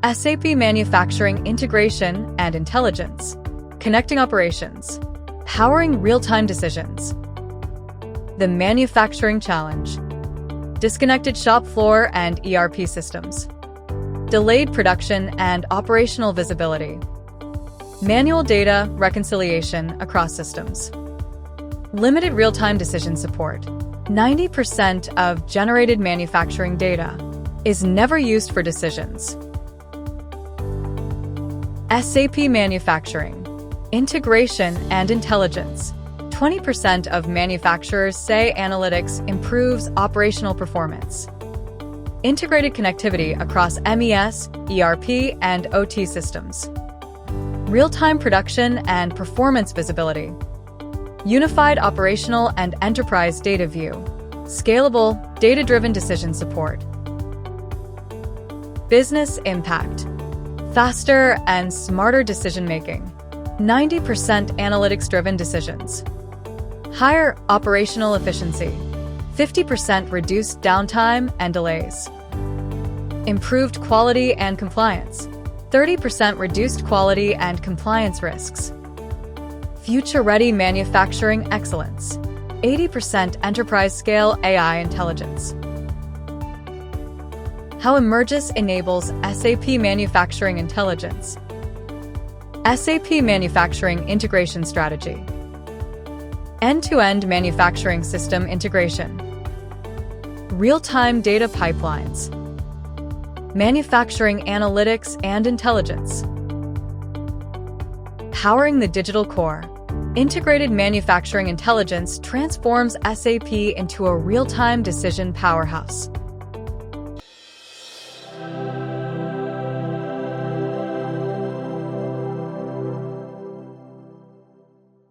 SAP Manufacturing Integration and Intelligence, connecting operations, powering real-time decisions. The Manufacturing Challenge: disconnected shop floor and ERP systems, delayed production and operational visibility, manual data reconciliation across systems, limited real-time decision support. 90% of generated manufacturing data is never used for decisions. SAP Manufacturing Integration and Intelligence. 20% of manufacturers say analytics improves operational performance. Integrated connectivity across MES, ERP, and OT systems. Real-time production and performance visibility. Unified operational and enterprise data view. Scalable, data-driven decision support. Business impact: faster and smarter decision-making. 90% analytics-driven decisions. Higher operational efficiency. 50% reduced downtime and delays. Improved quality and compliance. 30% reduced quality and compliance risks. Future-ready manufacturing excellence. 80% enterprise-scale AI intelligence. How Emergys enables SAP Manufacturing Intelligence. SAP Manufacturing Integration Strategy. End-to-end manufacturing system integration. Real-time data pipelines. Manufacturing analytics and intelligence. Powering the digital core. Integrated manufacturing intelligence transforms SAP into a real-time decision powerhouse.